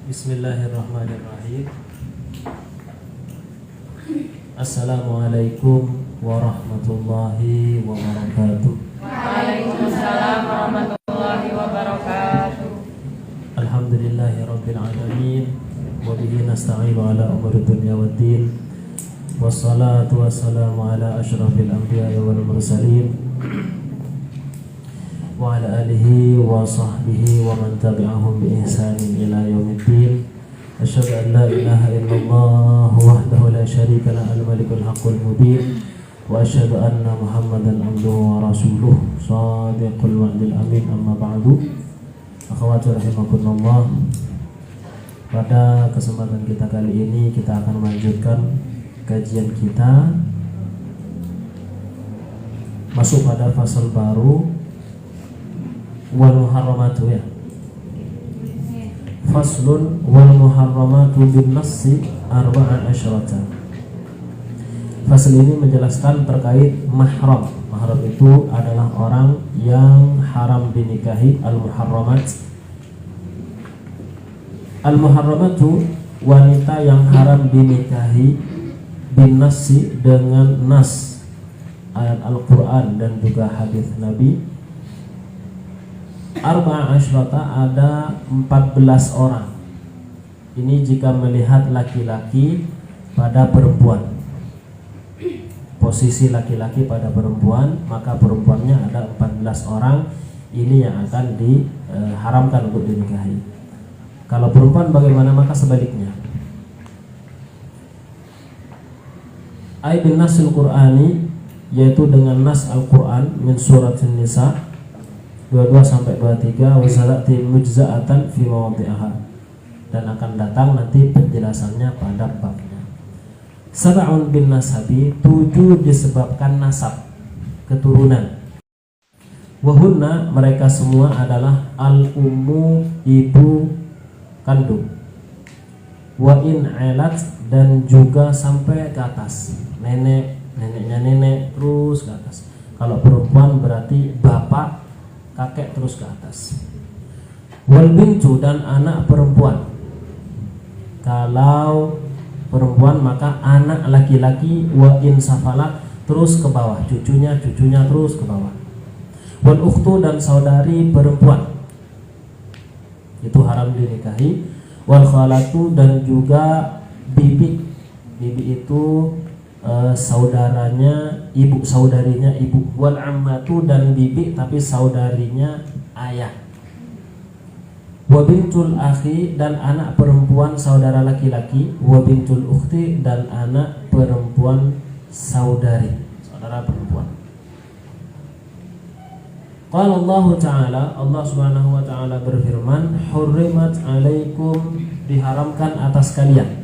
Bismillahirrahmanirrahim. Assalamualaikum warahmatullahi wabarakatuh. Waalaikumsalam warahmatullahi wabarakatuh. Alhamdulillahi rabbil alamin. Wa bihi nasta'inu ala umuri dunya waddin. Wassalatu wassalamu ala asyrafil anbiya'i wal mursalin wa ala alihi wa sahbihi wa man tabi'ahum bi ihsanin ila yaumiddin. Asyhadu an la ilaha illallah wahdahu la syarika lahu al-malikul haqqul mubin wa asyhadu anna Muhammadan abduhu wa rasuluh shadiqul wa'dil amin. Amma ba'du. Akhwati rahimakumullah. Pada kesempatan kita kali ini kita akan melanjutkan kajian kita, masuk pada fasal baru wal muharramatu, ya. Faslun wal muharramatu bin nassi arba'an asyrata. Fasal ini menjelaskan terkait mahram. Mahram itu adalah orang yang haram dinikahi. Al-muharramat, al-muharramatu wanita yang haram dinikahi bin nassi dengan nas ayat Al-Quran dan juga hadis Nabi. Arba'a asyrata, ada 14 orang. Ini jika melihat laki-laki pada perempuan, posisi laki-laki pada perempuan, maka perempuannya ada 14 orang. Ini yang akan diharamkan untuk dinikahi. Kalau perempuan bagaimana? Maka sebaliknya. Ay bin nasil Qur'ani, yaitu dengan nas Al-Quran min surat An-Nisa 22 sampai 23, wasalati mujza'atan fi mawadhi'aha, dan akan datang nanti penjelasannya pada babnya. Sab'un bin nasabi, 7 disebabkan nasab, keturunan. Wahunna, mereka semua adalah al-ummu, ibu kandung. Wa in alat, dan juga sampai ke atas, nenek, neneknya nenek, terus ke atas. Kalau perempuan berarti bapak, kakek, terus ke atas. Wal bintu, dan anak perempuan. Kalau perempuan maka anak laki-laki. Wa in safalat, terus ke bawah, cucunya terus ke bawah. Wal ukhtu, dan saudari perempuan, itu haram dinikahi. Wal khalatu, dan juga bibi. Bibi itu saudaranya ibu, saudarinya ibu. Wal ammatu, dan bibi tapi saudarinya ayah. Wa bintul akhi, dan anak perempuan saudara laki-laki. Wa bintul ukhti, dan anak perempuan saudari, saudara perempuan. Qala Allah Ta'ala, Allah Subhanahu wa Ta'ala berfirman, hurrimat alaikum, diharamkan atas kalian.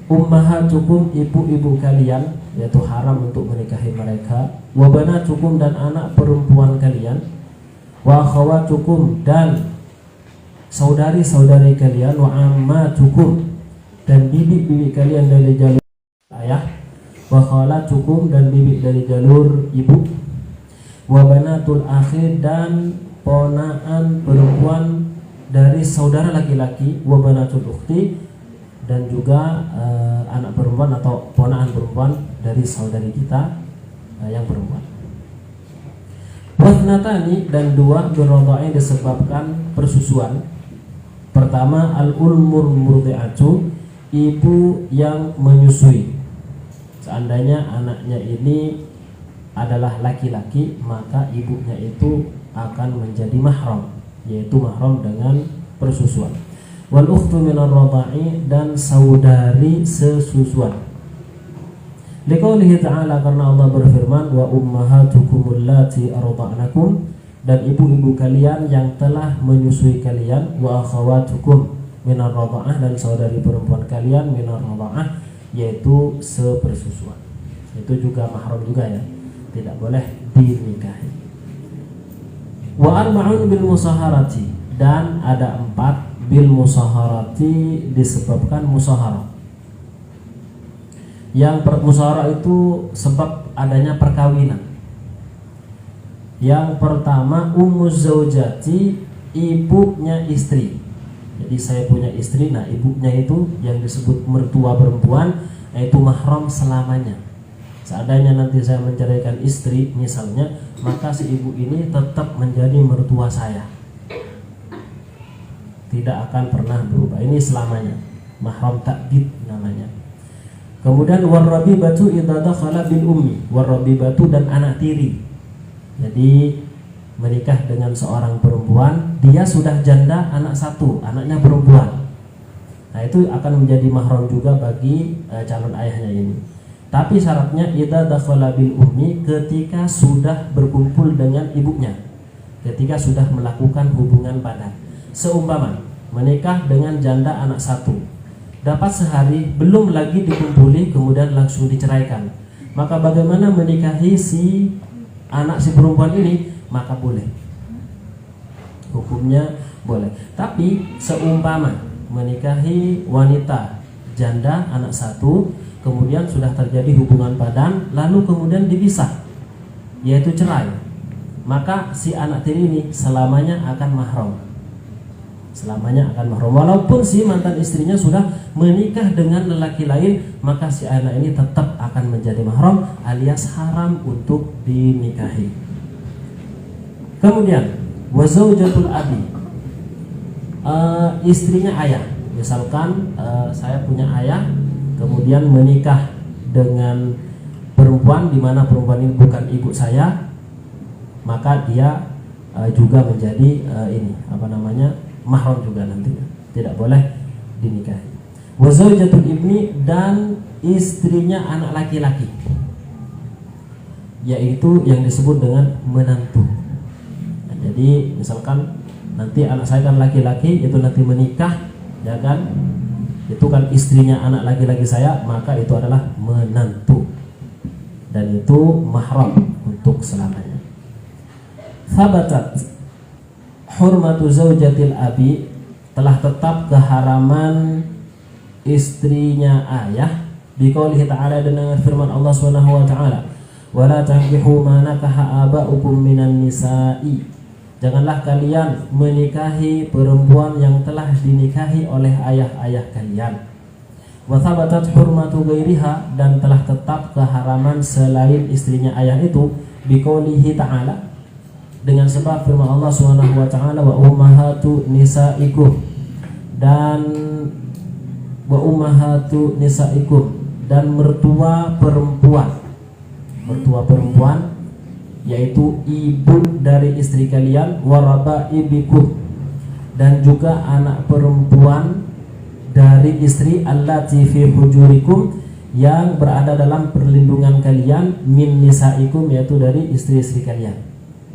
Ummahatukum, ibu-ibu kalian, yaitu haram untuk menikahi mereka. Wa banatukum, dan anak perempuan kalian. Wa akhawatukum, dan saudari-saudari kalian. Wa ammatukum, dan bibi-bibi kalian dari jalur ayah. Wa khalatukum, dan bibi dari jalur ibu. Wa banatul akhi, dan ponaan perempuan dari saudara laki-laki. Wa banatul ukhti, dan juga anak perempuan atau ponaan perempuan dari saudari kita yang perempuan. Wathnatani, dan 2 birodha'i, disebabkan persusuan. Pertama, al-ulmur murdi'atu, ibu yang menyusui. Seandainya anaknya ini adalah laki-laki, maka ibunya itu akan menjadi mahram, yaitu mahram dengan persusuan. Wal ukhtu minar radha'i, dan saudari sesusuan. Liqaulihi ta'ala, karena Allah berfirman, wa ummahatukum allati arda'nakum, dan ibu-ibu kalian yang telah menyusui kalian. Wa akhawatukum minar radha'ah, dan saudari perempuan kalian minar radha'ah, yaitu sepersusuan. Itu juga mahram juga, ya, tidak boleh dinikahi. Wa arba'un bil musaharati, dan ada 4 bil musaharati, disebabkan musaharah. Yang musaharah itu sebab adanya perkawinan. Yang pertama, ummuz zaujati, ibunya istri. Jadi saya punya istri, nah ibunya itu yang disebut mertua perempuan, yaitu mahram selamanya. Seandainya nanti saya menceraikan istri misalnya, maka si ibu ini tetap menjadi mertua saya, tidak akan pernah berubah. Ini selamanya, mahram ta'bid namanya. Kemudian warrabibatu idza dakhala bil ummi, warrabibatu dan anak tiri. Jadi menikah dengan seorang perempuan, dia sudah janda anak satu, anaknya perempuan. Nah itu akan menjadi mahram juga bagi calon ayahnya ini. Tapi syaratnya idza dakhala bil ummi, ketika sudah berkumpul dengan ibunya, ketika sudah melakukan hubungan badan. Seumpama menikah dengan janda anak satu, dapat sehari belum lagi dikumpuli, kemudian langsung diceraikan, maka bagaimana menikahi si anak si perempuan ini? Maka boleh, hukumnya boleh. Tapi seumpama menikahi wanita janda anak satu, kemudian sudah terjadi hubungan badan, lalu kemudian dipisah, yaitu cerai, maka si anak tiri ini selamanya akan mahram. Selamanya akan mahram. Walaupun si mantan istrinya sudah menikah dengan lelaki lain, maka si anak ini tetap akan menjadi mahram alias haram untuk dinikahi. Kemudian wazaujatul abi, istrinya ayah. Misalkan saya punya ayah, kemudian menikah dengan perempuan di mana perempuan ini bukan ibu saya, maka dia juga menjadi mahram juga nantinya, tidak boleh dinikahi. Wazaujatul ibni, dan istrinya anak laki-laki, yaitu yang disebut dengan menantu. Nah, jadi misalkan nanti anak saya kan laki-laki, itu nanti menikah, ya kan, itu kan istrinya anak laki-laki saya, maka itu adalah menantu dan itu mahram untuk selamanya. Thabatat hurmatu zaujatil abi, telah tetap keharaman istrinya ayah biqaulihi ta'ala, dengan firman Allah Subhanahu wa ta'ala, wala tankihu ma nakaha aba'ukum minan nisa'i, janganlah kalian menikahi perempuan yang telah dinikahi oleh ayah-ayah kalian. Wa thabatat hurmatu ghairiha, dan telah tetap keharaman selain istrinya ayah itu biqaulihi ta'ala, dengan sebab firman Allah Subhanahu wa ta'ala, wa ummahatu nisaikum, dan wa ummahatu nisaikum, dan mertua perempuan yaitu ibu dari istri kalian, warabaibikum, dan juga anak perempuan dari istri, allati fi hujurikum, yang berada dalam perlindungan kalian, min nisaikum, yaitu dari istri-istri kalian.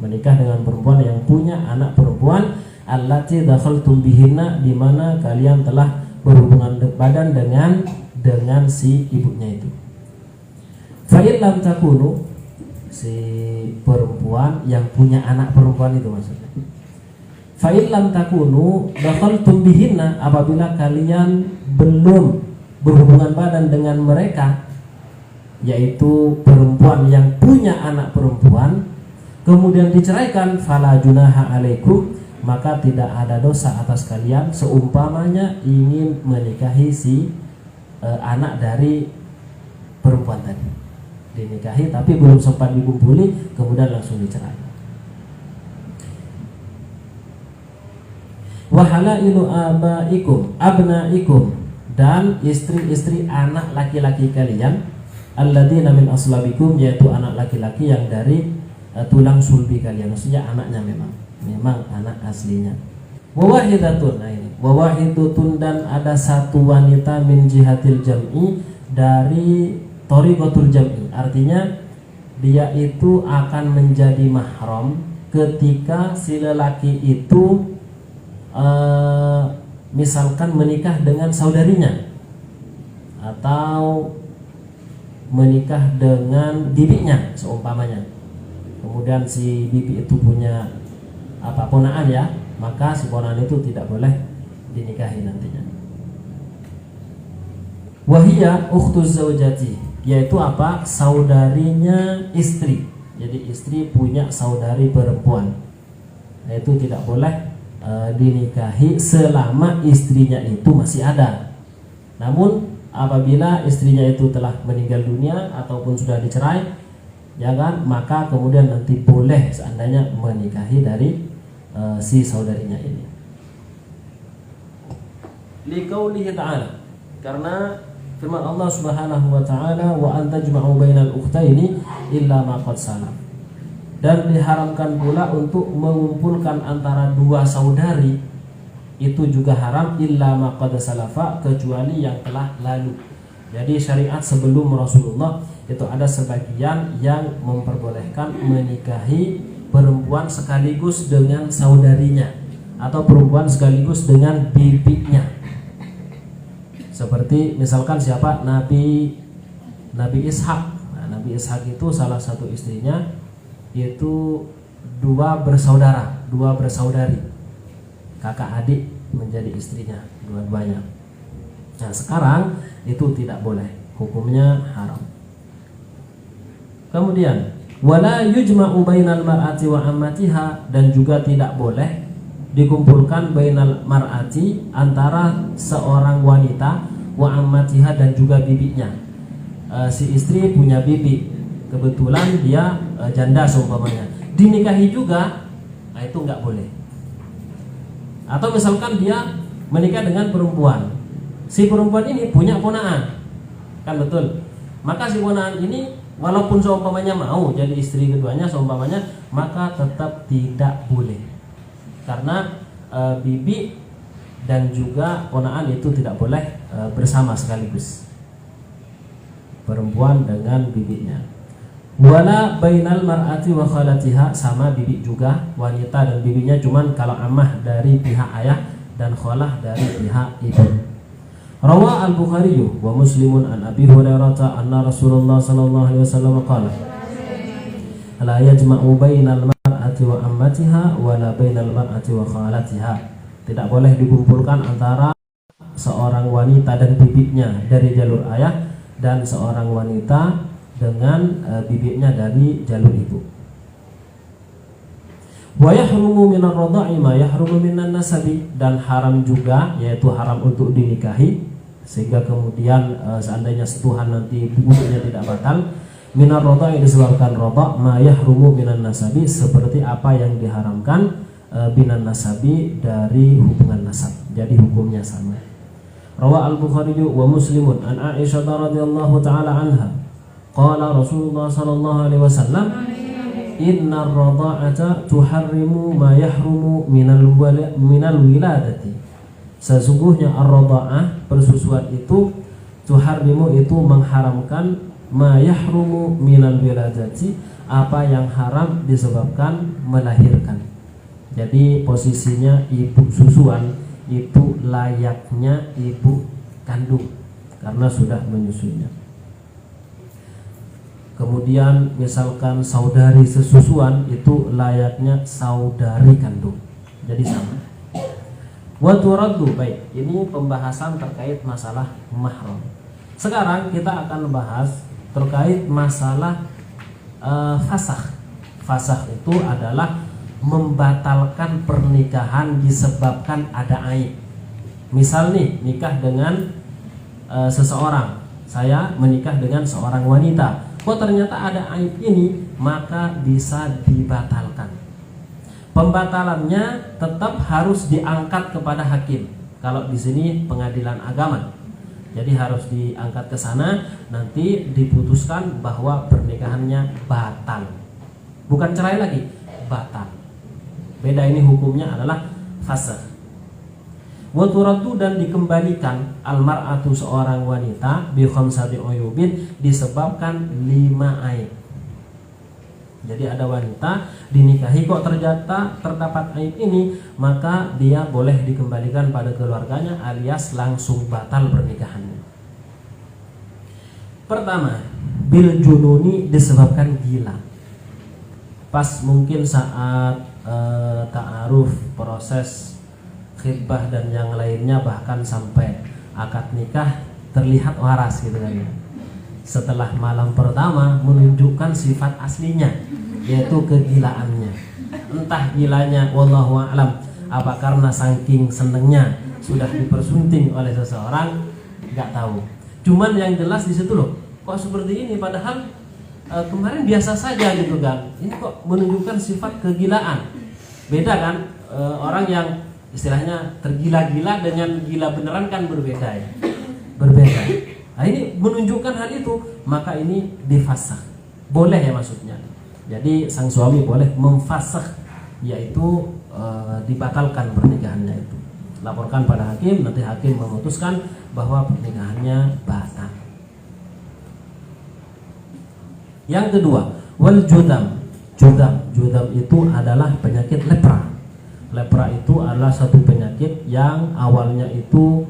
Menikah dengan perempuan yang punya anak perempuan, allati dakhaltum bihinna, di mana kalian telah berhubungan badan dengan si ibunya itu. Fa in lam takunu, si perempuan yang punya anak perempuan itu maksudnya. Fa in lam takunu dakhaltum bihinna, apabila kalian belum berhubungan badan dengan mereka, yaitu perempuan yang punya anak perempuan, kemudian diceraikan, fala junaha alaikum, maka tidak ada dosa atas kalian seumpamanya ingin menikahi si anak dari perempuan tadi, dinikahi tapi belum sempat dikumpuli, kemudian langsung dicerai. Wa halailu abaikum abnaikum, dan istri-istri anak laki-laki kalian, alladzina min aslabikum, yaitu anak laki-laki yang dari tulang sulbi kalian, maksudnya anaknya memang anak aslinya. Wawahidatun, nah ini wawahidatun, dan ada satu wanita min jihatil jam'i, dari thariqatul jam'i, artinya dia itu akan menjadi mahram ketika si lelaki itu misalkan menikah dengan saudarinya atau menikah dengan bibinya seumpamanya. Kemudian si bibi itu punya ponaan ya, maka si ponaan itu tidak boleh dinikahi nantinya. Wahia ukhtuz zaujati, yaitu saudarinya istri. Jadi istri punya saudari perempuan, nah, itu tidak boleh dinikahi selama istrinya itu masih ada. Namun apabila istrinya itu telah meninggal dunia ataupun sudah dicerai, ya kan, maka kemudian nanti boleh seandainya menikahi dari si saudarinya ini. Liqaulihi ta'ala, karena firman Allah Subhanahu wa taala, wa antajma'u bainal ukhtaini illa ma qad salaf. Dan diharamkan pula untuk mengumpulkan antara dua saudari, itu juga haram, illa ma qad salafa, kecuali yang telah lalu. Jadi syariat sebelum Rasulullah itu ada sebagian yang memperbolehkan menikahi perempuan sekaligus dengan saudarinya atau perempuan sekaligus dengan bibinya. Seperti misalkan siapa? Nabi Ishak. Nah, Nabi Ishak itu salah satu istrinya itu dua bersaudari, kakak adik menjadi istrinya dua-duanya. Nah, sekarang itu tidak boleh, hukumnya haram. Kemudian wala yujma'u bainal mar'ati wa ammatiha, dan juga tidak boleh dikumpulkan bainal mar'ati, antara seorang wanita, wa ammatiha, dan juga bibinya. Si istri punya bibi, kebetulan dia janda seumpamanya, dinikahi juga, nah itu nggak boleh. Atau misalkan dia menikah dengan perempuan, si perempuan ini punya ponaan, kan betul, maka si ponaan ini walaupun seumpamanya mau jadi istri keduanya seumpamanya, maka tetap tidak boleh, karena bibi dan juga ponaan itu tidak boleh bersama sekaligus, perempuan dengan bibinya. Wala bainal mar'ati wa khalatiha, sama bibi juga, wanita dan bibinya, cuman kalau ammah dari pihak ayah dan khalah dari pihak ibu. Rawa al-Bukhari wa Muslimun an Abi Hurairah anna Rasulullah sallallahu alaihi wasallam qala la yajma'u bainal mar'ati wa ammatiha wala bainal mar'ati wa khalatiha. Tidak boleh dikumpulkan antara seorang wanita dan bibinya dari jalur ayah dan seorang wanita dengan bibiknya dari jalur ibu. Wa yahrumu minar radha'i ma yahrumu minan nasabi, dan haram juga, yaitu haram untuk dinikahi sehingga kemudian seandainya setuhan nanti bukunya tidak batal. Minar radha'i disebabkan radha', ma yahrumu minan nasabi, seperti apa yang diharamkan binan nasabi dari hubungan nasab. Jadi hukumnya sama. Rawa al-Bukhari wa Muslimun an Aisyah radhiyallahu taala anha qala Rasulullah sallallahu alaihi wasallam inna ar-radha'ata tuharrimu ma yahrumu minal wiladati. Sesungguhnya ar-radha'ah, persusuan itu, tuharrimu itu mengharamkan, ma yahrumu minal wiladati, apa yang haram disebabkan melahirkan. Jadi posisinya ibu susuan itu layaknya ibu kandung karena sudah menyusuinya. Kemudian misalkan saudari sesusuan itu layaknya saudari kandung, jadi sama. Wa turaddu, baik, ini pembahasan terkait masalah mahram. Sekarang kita akan bahas terkait masalah fasakh. Fasakh itu adalah membatalkan pernikahan disebabkan ada aib. Misal nih, nikah dengan seseorang, saya menikah dengan seorang wanita, kok ternyata ada aib ini, maka bisa dibatalkan. Pembatalannya tetap harus diangkat kepada hakim. Kalau di sini pengadilan agama, jadi harus diangkat ke sana, nanti diputuskan bahwa pernikahannya batal. Bukan cerai lagi, batal. Beda, ini hukumnya adalah fasakh. Wa turaddu, dan dikembalikan almar'atu, seorang wanita, bi khamsati uyubin, disebabkan 5 aib. Jadi ada wanita dinikahi, kok ternyata terdapat aib ini, maka dia boleh dikembalikan pada keluarganya alias langsung batal pernikahannya. Pertama, bil jununi, disebabkan gila. Pas mungkin saat ta'aruf, proses khitbah dan yang lainnya, bahkan sampai akad nikah, terlihat waras gitu kan ya. Setelah malam pertama menunjukkan sifat aslinya, yaitu kegilaannya. Entah gilanya wallahu a'lam apa karena saking senengnya sudah dipersunting oleh seseorang, nggak tahu. Cuman yang jelas di situ loh, kok seperti ini padahal kemarin biasa saja gitu kan. Ini kok menunjukkan sifat kegilaan. Beda kan, orang yang istilahnya tergila-gila dengan gila beneran kan berbeda ya. Berbeda. Nah, ini menunjukkan hal itu, maka ini difasakh. Boleh ya maksudnya. Jadi sang suami boleh memfasakh, yaitu dibatalkan pernikahannya itu. Laporkan pada hakim, nanti hakim memutuskan bahwa pernikahannya batal. Yang kedua, wal judam. Judam itu adalah penyakit lepra. Lepra itu adalah satu penyakit yang awalnya itu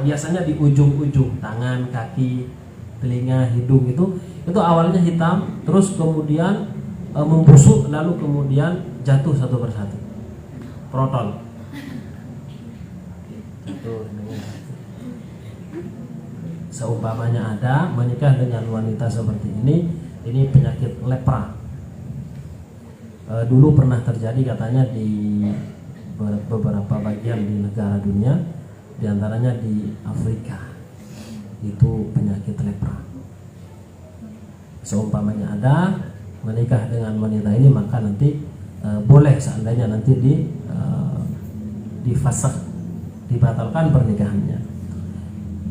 biasanya di ujung-ujung tangan, kaki, telinga, hidung itu awalnya hitam, terus kemudian membusuk, lalu kemudian jatuh satu persatu, protol. Seumpamanya ada menikah dengan wanita seperti ini penyakit lepra. Dulu pernah terjadi katanya di beberapa bagian di negara dunia, diantaranya di Afrika, itu penyakit lepra. Seumpamanya ada menikah dengan wanita ini, maka nanti boleh seandainya nanti difasakh, dibatalkan pernikahannya.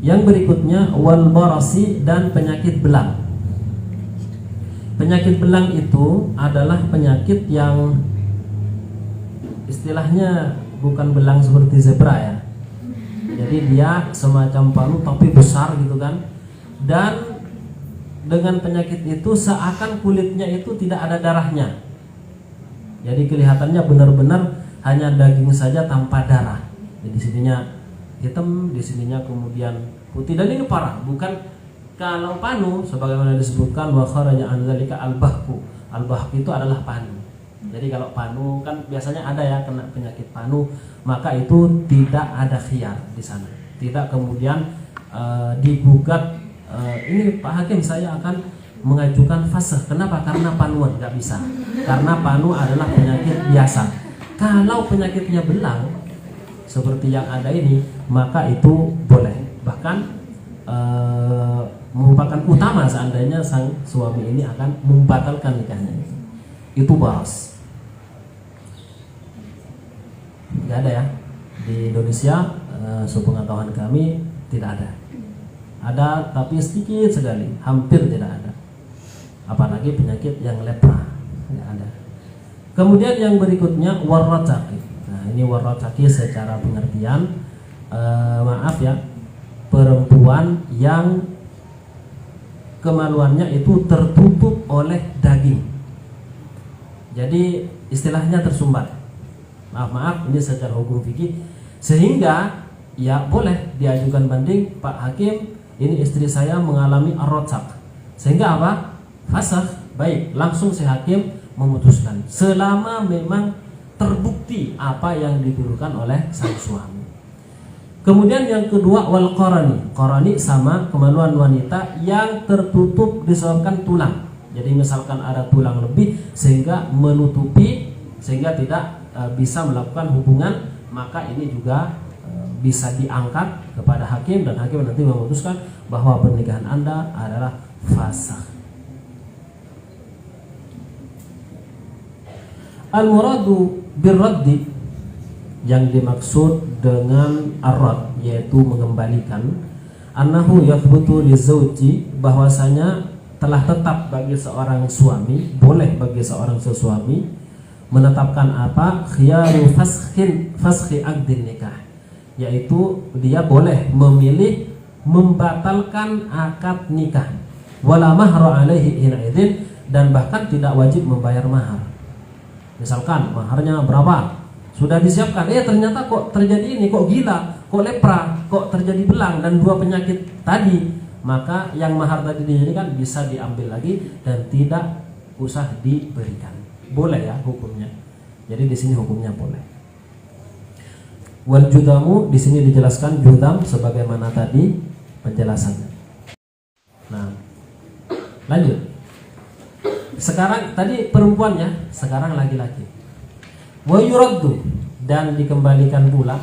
Yang berikutnya wal barasi, dan penyakit belang. Penyakit belang itu adalah penyakit yang istilahnya bukan belang seperti zebra ya. Jadi dia semacam palu tapi besar gitu kan. Dan dengan penyakit itu seakan kulitnya itu tidak ada darahnya. Jadi kelihatannya benar-benar hanya daging saja tanpa darah. Jadi sininya hitam, di sininya kemudian putih, dan ini parah. Bukan kalau panu sebagaimana disebutkan wa kharaja an dzalika al-bahku. Al-bahku itu adalah panu. Jadi kalau panu kan biasanya ada ya kena penyakit panu, maka itu tidak ada khiyar di sana. Tidak kemudian digugat, ini Pak Hakim saya akan mengajukan fasakh. Kenapa? Karena panuan, nggak bisa. Karena panu adalah penyakit biasa. Kalau penyakitnya belang seperti yang ada ini, maka itu boleh. Bahkan merupakan utama seandainya sang suami ini akan membatalkan nikahnya. Itu baras. Tidak ada ya di Indonesia, sepengetahuan kami tidak ada. Ada tapi sedikit sekali, hampir tidak ada. Apalagi penyakit yang lepra, tidak ada. Kemudian yang berikutnya warrataki. Nah ini warrataki secara pengertian, maaf ya, perempuan yang kemaluannya itu tertutup oleh daging. Jadi istilahnya tersumbat. Maaf, ini secara hukum fikih. Sehingga ya boleh diajukan banding, Pak Hakim, ini istri saya mengalami ar-ratsak. Sehingga apa? Fasakh. Baik, langsung si hakim memutuskan. Selama memang terbukti apa yang dituduhkan oleh sang suami. Kemudian yang kedua wal qarani. Qarani sama kemaluan wanita yang tertutup disebabkan tulang. Jadi misalkan ada tulang lebih sehingga menutupi, sehingga tidak bisa melakukan hubungan, maka ini juga bisa diangkat kepada hakim, dan hakim nanti memutuskan bahwa pernikahan Anda adalah fasakh. Al-muradu birraddi, yang dimaksud dengan arad yaitu mengembalikan, annahu yathbutu lizauji, bahwasanya telah tetap bagi seorang suami, boleh bagi seorang suami menetapkan apa? Khiyaru faskhi aqdin nikah, yaitu dia boleh memilih membatalkan akad nikah, wala mahra alaihi hina idzin, dan bahkan tidak wajib membayar mahar. Misalkan maharnya berapa? Sudah disiapkan, ternyata kok terjadi ini, kok gila, kok lepra, kok terjadi belang dan dua penyakit tadi, maka yang mahar tadi dijadikan bisa diambil lagi dan tidak usah diberikan. Boleh ya hukumnya. Jadi di sini hukumnya boleh. Wal judamu, di sini dijelaskan judam sebagaimana tadi penjelasannya. Nah, lanjut. Sekarang tadi perempuan ya, sekarang laki-laki. Wa yuraddu, dan dikembalikan pula,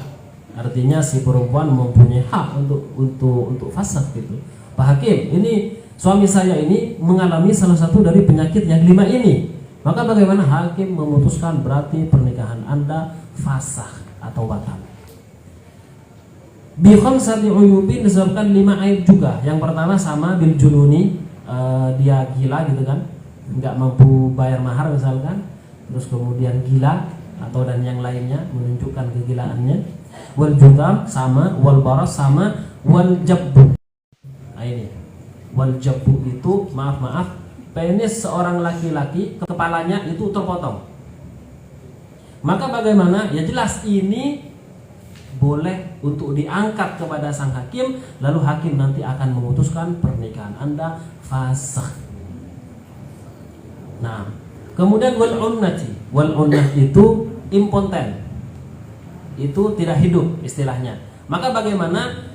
artinya si perempuan mempunyai hak untuk fasakh gitu. Pak Hakim, ini suami saya ini mengalami salah satu dari penyakit yang 5 ini. Maka bagaimana? Hakim memutuskan berarti pernikahan Anda fasakh atau batal. Bi khamsati uyubin, disebabkan 5 aib juga. Yang pertama sama bil jununi, dia gila gitu kan, nggak mampu bayar mahar misalkan, terus kemudian gila atau dan yang lainnya menunjukkan kegilaannya. Wal judam sama, wal baras sama, wal jabbu. Nah ini wal jabbu itu maaf penis seorang laki-laki kepalanya itu terpotong. Maka bagaimana? Ya jelas ini boleh untuk diangkat kepada sang hakim, lalu hakim nanti akan memutuskan pernikahan Anda fasakh. Nah, kemudian wal unnah itu impoten, itu tidak hidup istilahnya. Maka bagaimana?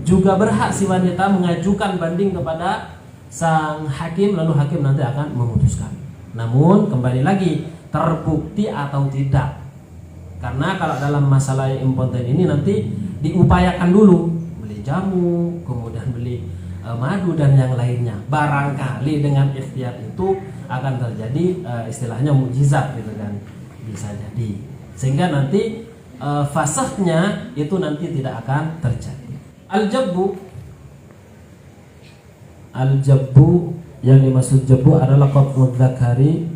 Juga berhak si wanita mengajukan banding kepada sang hakim, lalu hakim nanti akan memutuskan. Namun kembali lagi, terbukti atau tidak. Karena kalau dalam masalah impoten ini nanti diupayakan dulu, beli jamu, kemudian beli madu dan yang lainnya. Barangkali dengan ikhtiar itu akan terjadi istilahnya mukjizat gitu kan, bisa jadi. Sehingga nanti fasakhnya itu nanti tidak akan terjadi. Al-jabbu yang dimaksud jabbu adalah qat'ud dzakari,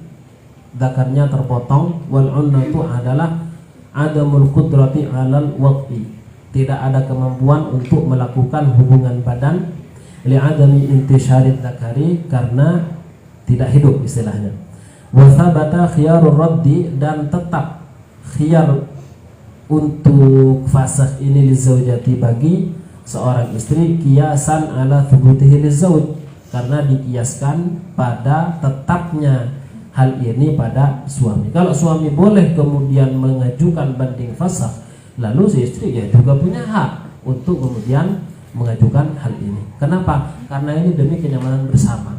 dzakarnya terpotong. Wal unnatu adalah adamul qudrati 'alal wad'i, tidak ada kemampuan untuk melakukan hubungan badan, li adami intisyarid dzakari, karena tidak hidup istilahnya. Wa thabata khiyarur raddi, dan tetap khiyar untuk fasakh ini li zaujati, bagi seorang istri, kiasan ala thubutihi lizauj, karena dikiaskan pada tetapnya hal ini pada suami. Kalau suami boleh kemudian mengajukan banding fasakh, lalu si istri ya juga punya hak untuk kemudian mengajukan hal ini. Kenapa? Karena ini demi kenyamanan bersama.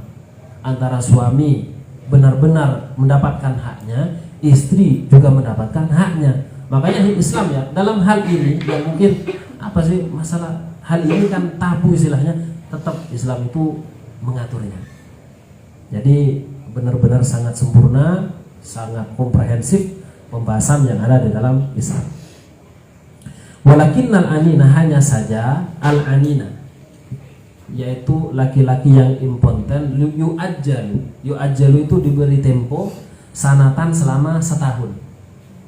Antara suami benar-benar mendapatkan haknya, istri juga mendapatkan haknya. Makanya Islam ya dalam hal ini yang mungkin apa sih masalah hal ini kan tabu istilahnya, tetap Islam itu mengaturnya. Jadi benar-benar sangat sempurna, sangat komprehensif pembahasan yang ada di dalam Islam. Walakinnal anina, hanya saja al anina, yaitu laki-laki yang impoten, yu'ajjalu itu diberi tempo sanatan selama setahun.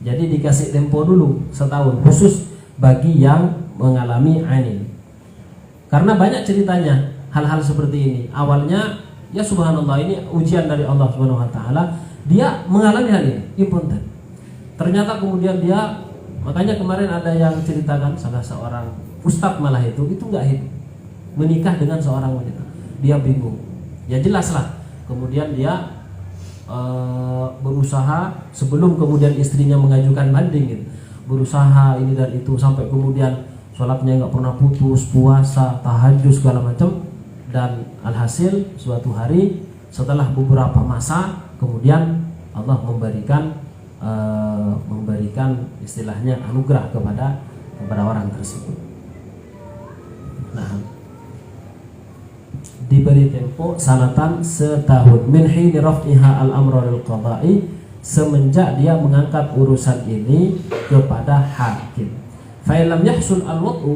Jadi dikasih tempo dulu setahun khusus bagi yang mengalami anin. Karena banyak ceritanya hal-hal seperti ini. Awalnya ya subhanallah, ini ujian dari Allah Subhanahu wa taala, dia mengalami hal ini, impoten. Ternyata kemudian dia, makanya kemarin ada yang ceritakan salah seorang ustadz malah itu enggak hidup, menikah dengan seorang wanita. Dia bingung. Ya jelaslah. Kemudian dia berusaha sebelum kemudian istrinya mengajukan banding gitu. Berusaha ini dan itu sampai kemudian sholatnya nggak pernah putus, puasa, tahajud segala macam. Dan alhasil suatu hari setelah beberapa masa kemudian Allah memberikan istilahnya anugerah kepada orang tersebut. Nah, diberi tempo sanatan setahun min hini raf'iha al-amra lil qada'i, semenjak dia mengangkat urusan ini kepada hakim. Fa lam yahsul al-wad'u,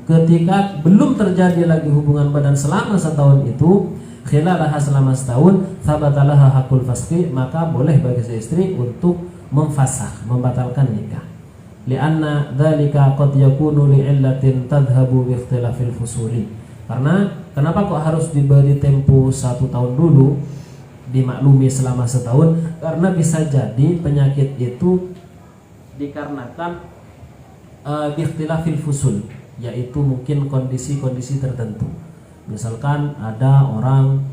ketika belum terjadi lagi hubungan badan selama setahun itu, khilalaha selama setahun, thabatalah hakul fasqi, maka boleh bagi si istri untuk memfasakh, membatalkan nikah. Lianna dzalika qad yakunu li'illatin tadhhabu bi ikhtilafil fusuli. Karena kenapa kok harus diberi tempo 1 tahun dulu, dimaklumi selama setahun? Karena bisa jadi penyakit itu dikarenakan bi ikhtilafil fusul, yaitu mungkin kondisi-kondisi tertentu. Misalkan ada orang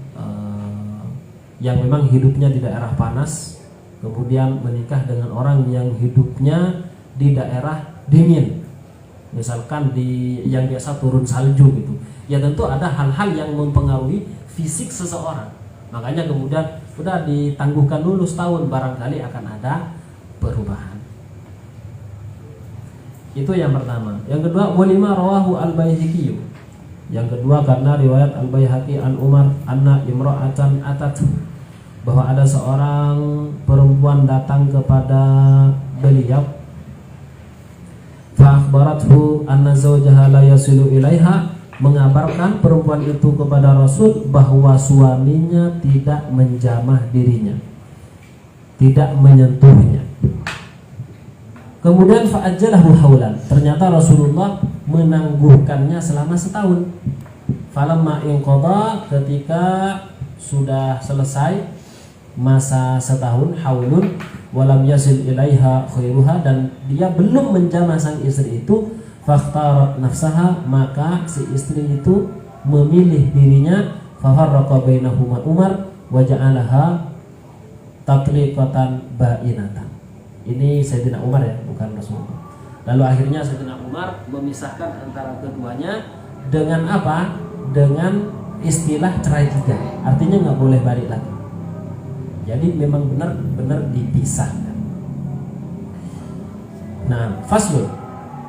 yang memang hidupnya di daerah panas, kemudian menikah dengan orang yang hidupnya di daerah dingin, misalkan yang biasa turun salju gitu. Ya tentu ada hal-hal yang mempengaruhi fisik seseorang. Makanya kemudian sudah ditangguhkan dulu setahun, barangkali akan ada perubahan. Itu yang pertama. Yang kedua, walima rawahu al-Baihaqi. Yang kedua karena riwayat al-Baihaqi an Umar anna imra'atan atat, bahwa ada seorang perempuan datang kepada beliau, fa akhbarathu anna zawjaha la yasilu ilaiha, mengabarkan perempuan itu kepada Rasul bahwa suaminya tidak menjamah dirinya, tidak menyentuhnya. Kemudian fa'ajjalahu haulan, ternyata Rasulullah menangguhkannya selama setahun. Falamma inqadha, ketika sudah selesai masa setahun, haulun walam yasil ilaiha khairuha, dan dia belum menjamah sang istri itu, fakhtarat nafsaha, maka si istri itu memilih dirinya, fafarraqa bainahuma Umar wa ja'alaha tatliqatan ba'inatan. Ini Sayyidina Umar ya, bukan Rasulullah. Lalu akhirnya Sayyidina Umar memisahkan antara keduanya dengan apa? Dengan istilah cerai tiga. Artinya nggak boleh balik lagi. Jadi memang benar-benar dipisahkan. Nah, faslun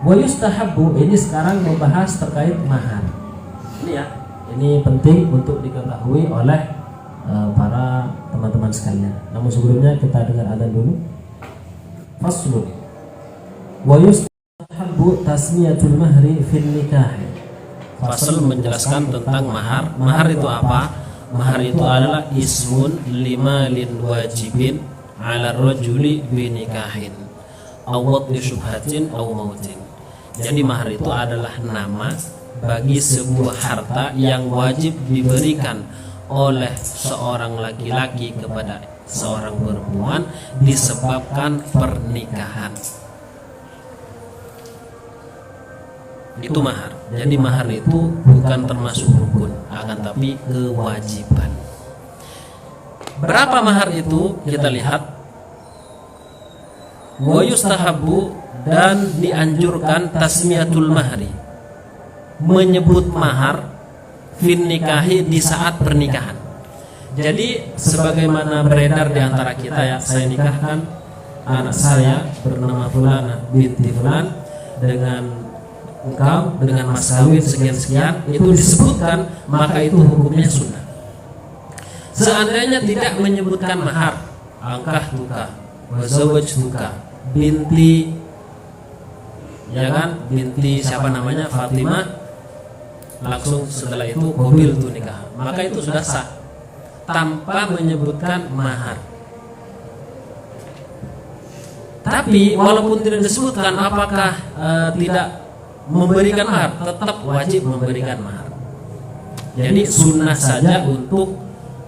wa yustahabbu, ini sekarang membahas terkait mahar. Ini ya, ini penting untuk diketahui oleh para teman-teman sekalian. Namun sebelumnya kita dengar adzan dulu. Faslun wa yustahabbu tasmiyatul mahri fil nikah. Fasal menjelaskan tentang mahar. Mahar itu apa? Mahar itu adalah ismun limalin wajibin ala rajuli binikahin awad syubhatin aw mautin. Jadi mahar itu adalah nama bagi sebuah harta yang wajib diberikan oleh seorang laki-laki kepada seorang perempuan disebabkan pernikahan. Itu mahar. Jadi mahar itu bukan termasuk rukun, akan tapi kewajiban. Berapa mahar itu? Kita lihat. Wa yustahabbu, dan dianjurkan tasmiyatul mahri, menyebut mahar fin nikahi, di saat pernikahan. Jadi sebagaimana beredar di antara kita ya, saya nikahkan anak saya bernama Fulana binti Fulan dengan engkau dengan mas kawin sekian-sekian, itu disebutkan, maka itu hukumnya sunnah. Seandainya tidak menyebutkan mahar, angkah tuka, wazawaj tuka, binti, ya kan, binti siapa namanya, Fatimah, langsung setelah itu mobil tu nikah, maka itu sudah sah tanpa menyebutkan mahar. Tapi walaupun tidak disebutkan, apakah tidak memberikan mahar? Tetap wajib memberikan mahar. Jadi sunnah saja untuk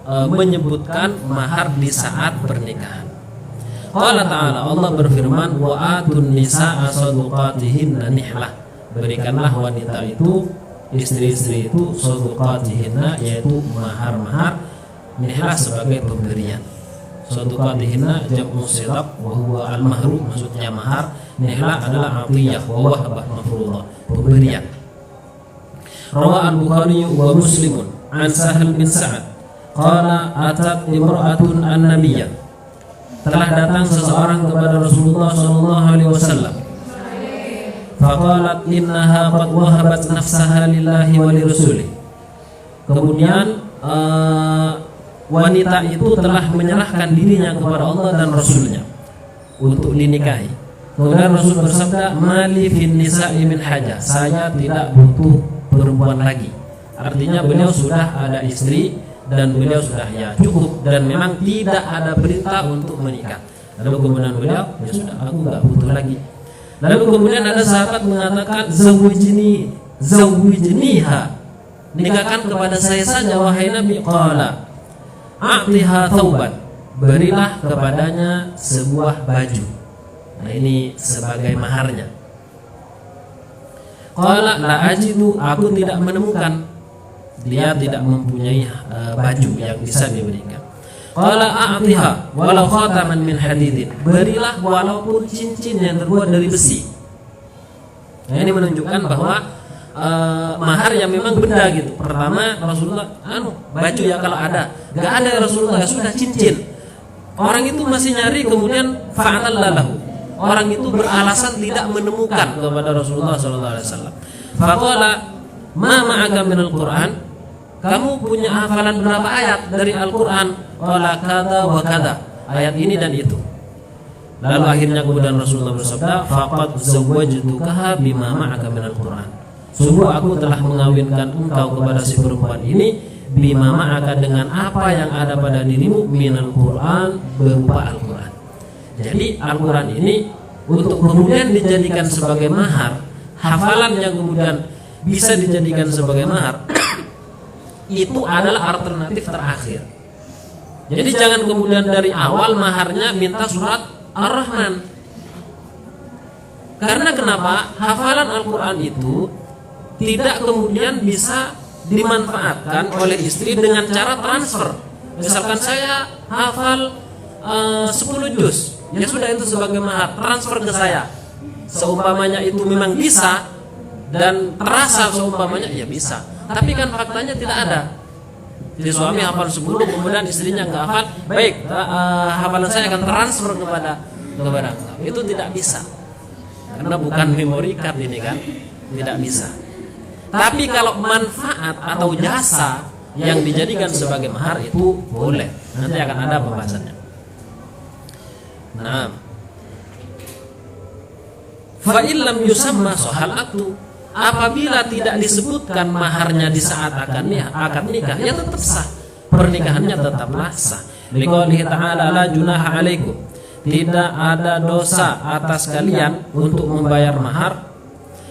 menyebutkan mahar di saat pernikahan. Allah Ta'ala, Allah berfirman, wa atun nisa'a sadaqatihinna nihlah, berikanlah wanita itu, istri-istri itu, sadaqatihinna, yaitu mahar-mahar, nihlah sebagai pemberian. Sadaqatihinna jam'u sidaq wa huwa al-mahru, maksudnya mahar. Nihlah adalah atiyah wa wahbah mafruḍah, pemberian. Rawa al-Bukhari wa Muslimun an Sahal bin Sa'ad qala atat imra'atun an-nabiyyah, telah datang seseorang kepada Rasulullah sallallahu alaihi wasallam. Faqalat innaha qad wahabat nafsaha lillahi wa lirasulih. Kemudian wanita itu telah menyerahkan dirinya kepada Allah dan Rasulnya untuk dinikahi. Kemudian Rasul bersabda, mali fin nisa'i min haja, saya tidak butuh perempuan lagi. Artinya beliau sudah ada istri dan beliau sudah ya cukup, dan memang tidak ada perintah untuk menikah. Lalu kemudian beliau, ya sudah, aku nggak butuh lagi. Lalu kemudian ada sahabat mengatakan, zawijniha, nikahkan kepada saya saja wahai Nabi. Qala a'tiha thawban, berilah kepadanya sebuah baju. Nah, ini sebagai maharnya. Qala la ajidu, aku tidak menemukan. Dia tidak mempunyai baju yang bisa diberikan. Qala a'tiha walau khataman min hadidin, berilah walaupun cincin yang terbuat dari besi. Nah, ini menunjukkan bahwa mahar yang memang benda gitu. Pertama Rasulullah, baju ya kalau ada, nggak ada Rasulullah, sudah cincin. Orang itu masih nyari, kemudian fa'atallahu, orang itu beralasan tidak menemukan kepada Rasulullah sallallahu alaihi wasallam. Faqala ma ma'aka minal Qur'an? Kamu punya hafalan berapa ayat dari Al-Qur'an? Qala kada wa kada. Ayat ini dan itu. Lalu akhirnya kemudian Rasulullah bersabda, faqad zawwajtukaha bima ma'aka minal Qur'an. Sungguh aku telah mengawinkan engkau kepada si perempuan ini bima ma'aka dengan apa yang ada pada dirimu minal Qur'an, berupa Al-Qur'an. Jadi Al-Qur'an ini untuk kemudian dijadikan sebagai mahar, hafalan yang kemudian bisa dijadikan sebagai mahar itu adalah alternatif terakhir. Jadi jangan kemudian dari awal maharnya minta surat Ar-Rahman. Karena kenapa? Hafalan Al-Qur'an itu tidak kemudian bisa dimanfaatkan oleh istri dengan cara transfer. Misalkan saya hafal 10 juz, ya sudah itu sebagai mahar, transfer ke saya. Seumpamanya itu memang bisa dan terasa seumpamanya, ya bisa. Tapi kan faktanya tidak ada. Jadi suami hafal 10 kemudian istrinya nggak hafal, baik hafalan saya akan transfer kepada engkau. Itu tidak bisa. Karena bukan memory card ini kan, tidak bisa. Tapi kalau manfaat atau jasa yang dijadikan sebagai mahar itu boleh. Nanti akan ada pembahasannya. Nah, fa illam yusamma sahal akdu. Apabila tidak disebutkan maharnya di saat akad nikah, ya tetap sah. Pernikahannya tetaplah sah. Liqaulihi ta'ala la junaha alaikum. Tidak ada dosa atas kalian untuk membayar mahar.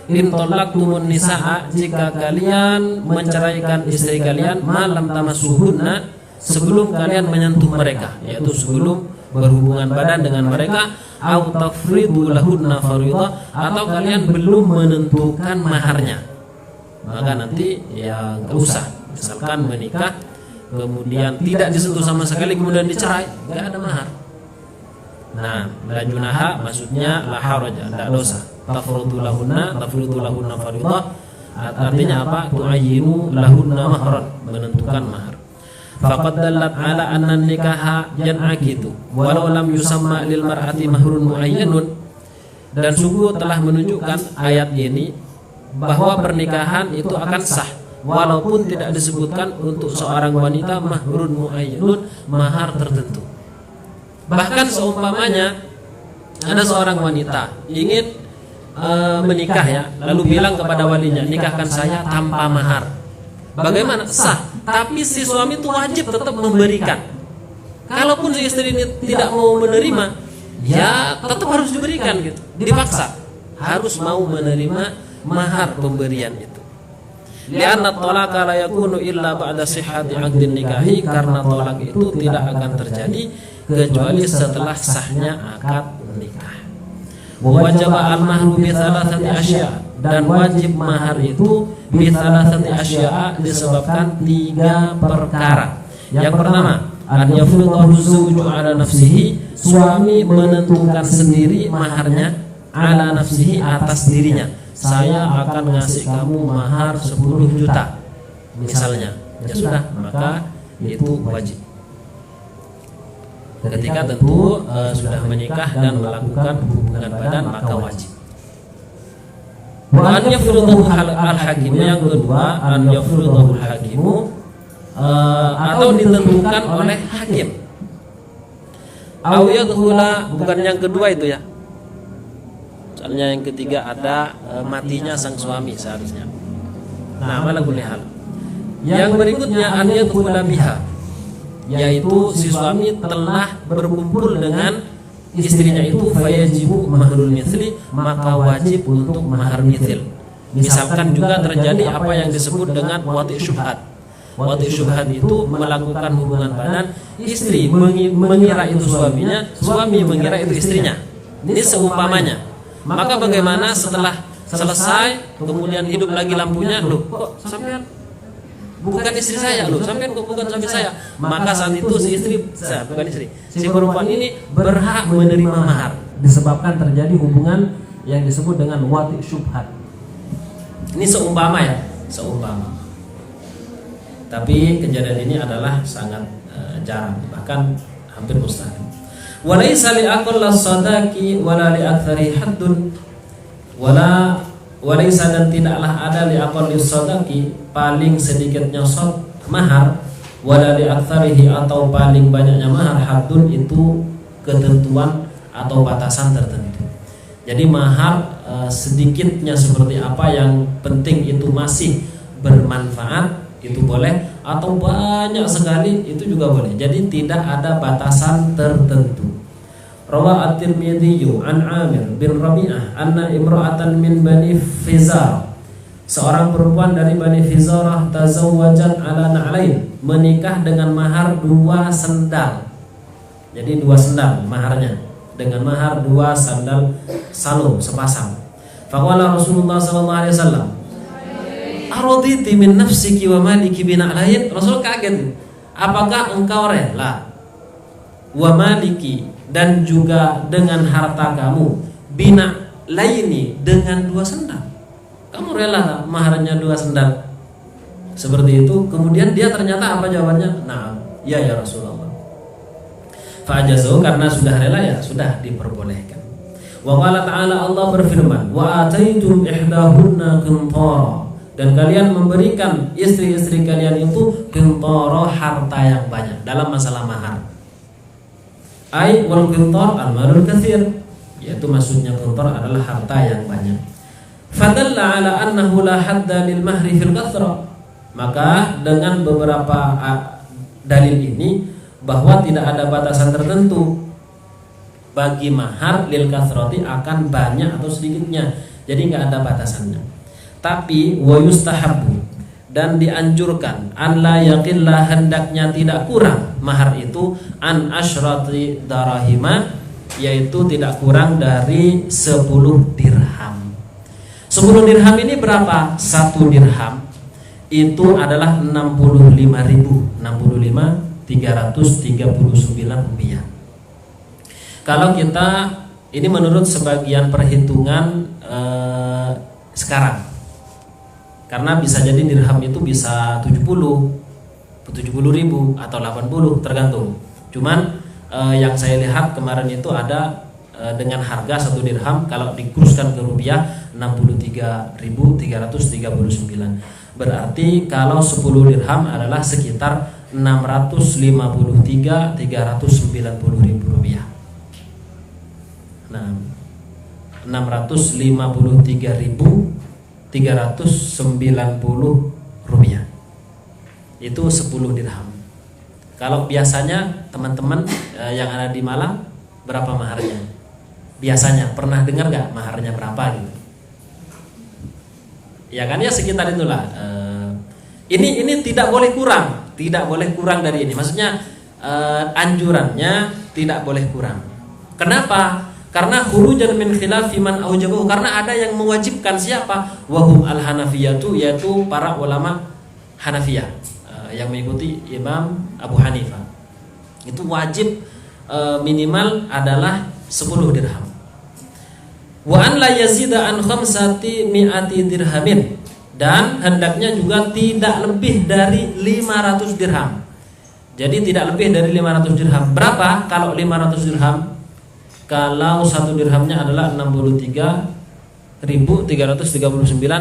In talaqtumun nisaa, jika kalian menceraikan istri kalian malam tamassuhunna, sebelum kalian menyentuh mereka, yaitu sebelum berhubungan badan dengan mereka, au tafridu lahunna fariidha, atau kalian belum menentukan maharnya, maka nanti ya enggak usah. Misalkan menikah kemudian tidak disentuh sama sekali kemudian dicerai, enggak ada mahar. Nah, la junaha maksudnya la haraja, tidak dosa. Tafridu lahunna fariidha, artinya apa? Tu'ayyinu lahunna mahran, menentukan mahar. Faqad dallat ala anna nikaha yan'aqidu walau lam yusamma lil mar'ati mahrun muayyanun. Dan sungguh telah menunjukkan ayat ini bahwa pernikahan itu akan sah walaupun tidak disebutkan untuk seorang wanita mahrun muayyanun, mahar tertentu. Bahkan seumpamanya ada seorang wanita ingin menikah ya, lalu bilang kepada walinya, nikahkan saya tanpa mahar. Bagaimana? Sah. Tapi si suami itu wajib tetap memberikan. Kalaupun si istri ini tidak mau menerima, ya tetap harus diberikan gitu. Dipaksa harus mau menerima mahar pemberian itu. Lianna talaqa la yakunu illa ba'da sihhati 'aqdin nikahi, karena tolak itu tidak akan terjadi kecuali setelah sahnya akad nikah. Wa wajaba al-mahru bi thalathati asya', dan wajib mahar itu bi thalathati asya' disebabkan 3 perkara. Yang pertama, an yafridahu zawju ala nafsihi, suami menentukan sendiri maharnya ala nafsihi, atas dirinya. Saya akan ngasih kamu mahar 10 juta misalnya, ya sudah, maka itu wajib. Ketika tentu sudah menikah dan melakukan hubungan badan, maka wajib. Wa an yafridahu al-hakim, yang kedua an yafridahu al-hakimu, atau ditentukan oleh hakim. Au yadkhula, bukan yang kedua itu ya. Soalnya yang ketiga ada matinya sang suami seharusnya. Nah, malah boleh hal. Yang berikutnya an yadkhula biha, yaitu si suami telah berkumpul dengan istrinya itu, fayajibu mahrul mithli, maka wajib untuk mahar mithil. Misalkan juga terjadi apa yang disebut dengan wati' syubhat. Wati' syubhat itu melakukan hubungan badan, istri mengira itu suaminya, suami mengira itu istrinya. Ini seumpamanya. Maka bagaimana setelah selesai kemudian hidup lagi lampunya, loh kok sampean bukan istri saya, loh sampean kok bukan suami saya. Maka saat itu si istri, bukan istri, si perempuan ini berhak menerima mahar, disebabkan terjadi hubungan yang disebut dengan wati' syubhat. Ini seumpama ya, seumpama. Tapi kejadian ini adalah sangat jarang, bahkan hampir mustahil. Walaysa li aqall as-sadaqi wala li aktsari haddun walaysa dan tidaklah ada li aqall as-sadaqi paling sedikitnya mahar wala li aktsarihi atau paling banyaknya mahar haddun itu ketentuan atau batasan tertentu. Jadi mahar sedikitnya seperti apa yang penting itu masih bermanfaat itu boleh, atau banyak sekali itu juga boleh. Jadi tidak ada batasan tertentu. Rawa at-Tirmidzi an Amir bin Rabi'ah anna imra'atan min Bani Fizar, seorang perempuan dari Bani Fizarah tazawwajat ala na'lain, menikah dengan mahar 2 sendal. Jadi 2 sendal maharnya, dengan mahar 2 sandal salum sepasang. Faqala Rasulullah sallallahu alaihi wasallam, araditi min nafsiki wa maliki bina lain. Rasul kaget, apakah engkau rela wa maliki dan juga dengan harta kamu bina laini dengan 2 sendal? Kamu rela maharnya 2 sendal seperti itu? Kemudian dia ternyata apa jawabannya? Nah, ya Rasulullah. Fa'ajazu, karena sudah rela ya sudah diperbolehkan. Wa qala ta'ala, Allah berfirman, wa ataitum ihdahunna qintara, dan kalian memberikan istri-istri kalian itu qintara, harta yang banyak dalam masalah mahar. Ai wal qintar al-malul katsir, yaitu maksudnya qintar adalah harta yang banyak. Fadalla ala annahu la hadda lil mahri fil katsra, maka dengan beberapa dalil ini bahwa tidak ada batasan tertentu bagi mahar lil kathrati, akan banyak atau sedikitnya, jadi nggak ada batasannya. Tapi wa yustahabbu, dan dianjurkan, an la yaqilla, hendaknya tidak kurang mahar itu an asyrati darahima, yaitu tidak kurang dari 10 dirham. 10 dirham ini berapa? 1 dirham itu adalah 65.339 rupiah. Kalau kita, ini menurut sebagian perhitungan sekarang, karena bisa jadi dirham itu bisa 70.000 atau 80, tergantung. Cuman yang saya lihat kemarin itu ada dengan harga 1 dirham kalau dikurskan ke rupiah 63.339. Berarti kalau 10 dirham adalah sekitar 653.390 ribu rupiah. Nah, 653.390 rupiah itu 10 dirham. Kalau biasanya teman-teman yang ada di Malang berapa maharnya? Biasanya pernah dengar nggak maharnya berapa gitu? Ya kan, ya sekitar itulah. Ini tidak boleh kurang, tidak boleh kurang dari ini. Maksudnya anjurannya tidak boleh kurang. Kenapa? Karena khurujan min khilafi man aujabahu, karena ada yang mewajibkan. Siapa? Wahum al-Hanafiyatu, yaitu para ulama Hanafiyah yang mengikuti Imam Abu Hanifah. Itu wajib minimal adalah 10 dirham. Wa an la yazida an khamsati mi'ati dirhamin, dan hendaknya juga tidak lebih dari 500 dirham. Jadi tidak lebih dari 500 dirham. Berapa kalau 500 dirham? Kalau 1 dirhamnya adalah 63.339,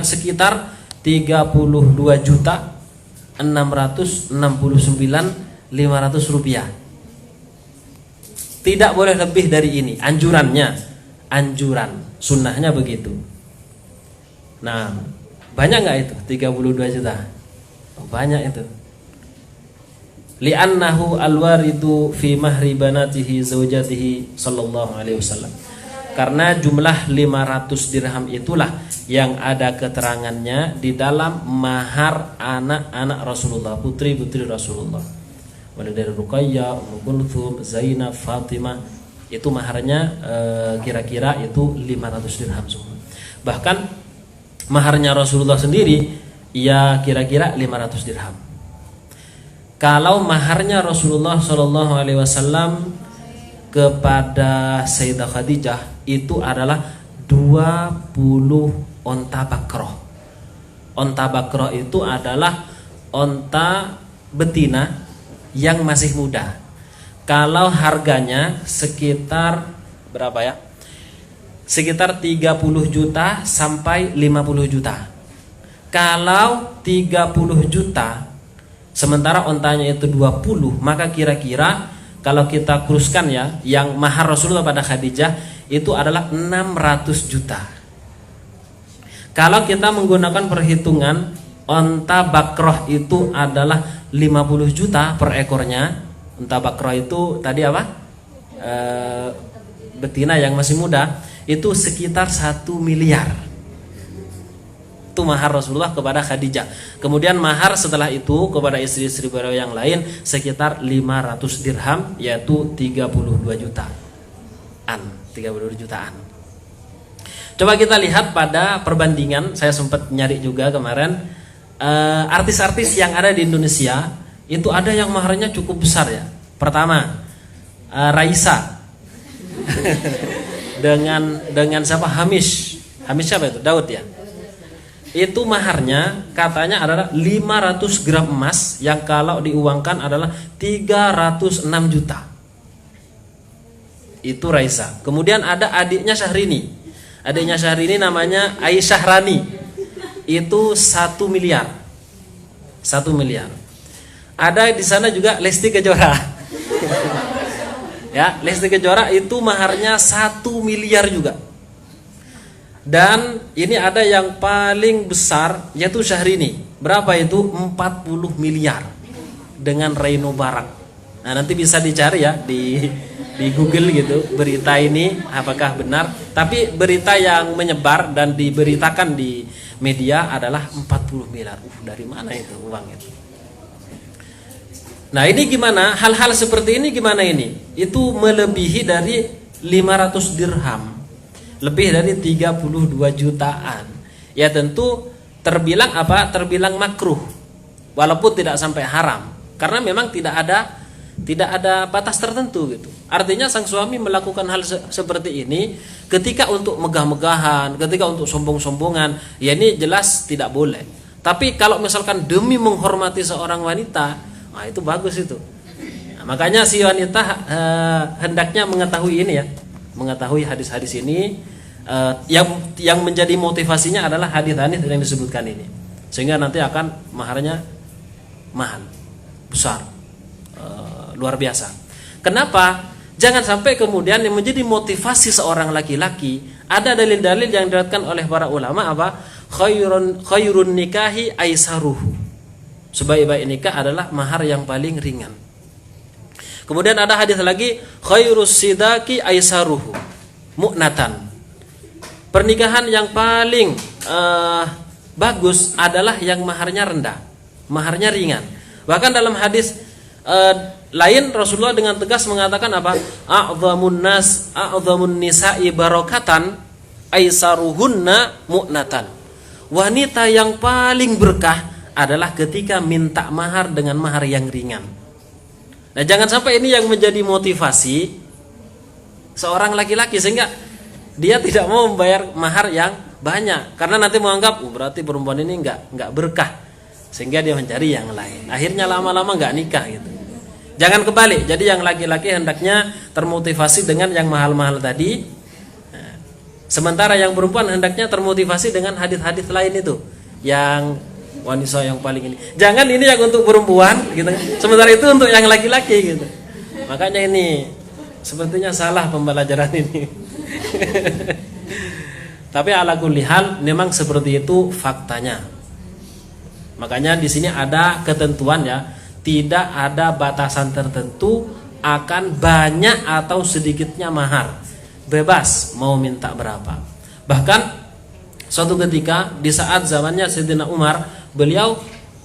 sekitar 32.669.500 rupiah. Tidak boleh lebih dari ini, anjurannya, sunnahnya begitu. Nah, banyak nggak itu 32 juta? Oh, banyak itu. Li'annahu alwaridu fi mahri banatihi zaujatihi sallallahu alaihi wasallam. Karena jumlah 500 dirham itulah yang ada keterangannya di dalam mahar anak-anak Rasulullah, putri-putri Rasulullah. Mulai dari Ruqayyah, Ummu Kulthum, Zainab, Fatimah, itu maharnya kira-kira itu 500 dirham semua. Bahkan maharnya Rasulullah sendiri ya kira-kira 500 dirham. Kalau maharnya Rasulullah Shallallahu Alaihi Wasallam kepada Sayyidah Khadijah itu adalah 20 onta bakroh. Onta bakroh itu adalah onta betina yang masih muda. Kalau harganya sekitar berapa ya? Sekitar 30 juta sampai 50 juta. Kalau 30 juta sementara ontanya itu 20, maka kira-kira kalau kita kuruskan ya, yang mahar Rasulullah pada Khadijah itu adalah 600 juta. Kalau kita menggunakan perhitungan onta bakroh itu adalah 50 juta per ekornya. Onta bakroh itu tadi apa? Betina yang masih muda itu sekitar 1 miliar. Itu mahar Rasulullah kepada Khadijah. Kemudian mahar setelah itu kepada istri-istri beliau yang lain sekitar 500 dirham, yaitu 32 jutaan. 32 jutaan. Coba kita lihat pada perbandingan, saya sempat nyari juga kemarin, artis-artis yang ada di Indonesia itu ada yang maharnya cukup besar ya. Pertama, Raisa dengan siapa? Hamish siapa itu? Daud ya. Itu maharnya katanya adalah 500 gram emas yang kalau diuangkan adalah 306 juta. Itu Raisa. Kemudian ada adiknya Syahrini. Adiknya Syahrini namanya Aisyah Rani. Itu 1 miliar. 1 miliar. Ada di sana juga Lesti Kejora. Ya, Lesti Kejora itu maharnya 1 miliar juga. Dan ini ada yang paling besar yaitu Syahrini. Berapa itu? 40 miliar dengan Reino Barak. Nah, nanti bisa dicari ya di Google gitu berita ini apakah benar. Tapi berita yang menyebar dan diberitakan di media adalah 40 miliar. Dari mana itu uang itu? Nah, ini gimana? Hal-hal seperti ini gimana ini? Itu melebihi dari 500 dirham. Lebih dari 32 jutaan. Ya tentu terbilang apa? Terbilang makruh. Walaupun tidak sampai haram. Karena memang tidak ada batas tertentu gitu. Artinya sang suami melakukan hal seperti ini ketika untuk megah-megahan, ketika untuk sombong-sombongan, ya ini jelas tidak boleh. Tapi kalau misalkan demi menghormati seorang wanita, nah itu bagus itu. Nah, makanya si wanita hendaknya mengetahui ini ya, mengetahui hadis-hadis ini. Yang menjadi motivasinya adalah hadis-hadis yang disebutkan ini, sehingga nanti akan maharnya mahal, besar, luar biasa. Kenapa? Jangan sampai kemudian yang menjadi motivasi seorang laki-laki, ada dalil-dalil yang diriwayatkan oleh para ulama apa? Khairun nikahi aisaruhu. Sebaik-baik nikah adalah mahar yang paling ringan. Kemudian ada hadis lagi, khairus sidaqi aisaruhu mu'natan. Pernikahan yang paling bagus adalah yang maharnya rendah, maharnya ringan. Bahkan dalam hadis lain Rasulullah dengan tegas mengatakan apa? A'dhamun nisa'i barakatan aisaruhunna mu'natan. Wanita yang paling berkah adalah ketika minta mahar dengan mahar yang ringan. Nah, jangan sampai ini yang menjadi motivasi seorang laki-laki sehingga dia tidak mau membayar mahar yang banyak karena nanti menganggap berarti perempuan ini enggak berkah sehingga dia mencari yang lain. Akhirnya lama-lama enggak nikah gitu. Jangan kebalik. Jadi yang laki-laki hendaknya termotivasi dengan yang mahal-mahal tadi. Nah, sementara yang perempuan hendaknya termotivasi dengan hadis-hadis lain itu yang wanita yang paling ini. Jangan ini yang untuk perempuan gitu. Sementara itu untuk yang laki-laki gitu. Makanya ini sepertinya salah pembelajaran ini. Tapi ala kulli hal memang seperti itu faktanya. Makanya di sini ada ketentuan ya, tidak ada batasan tertentu akan banyak atau sedikitnya mahar. Bebas mau minta berapa. Bahkan suatu ketika di saat zamannya Sayyidina Umar, beliau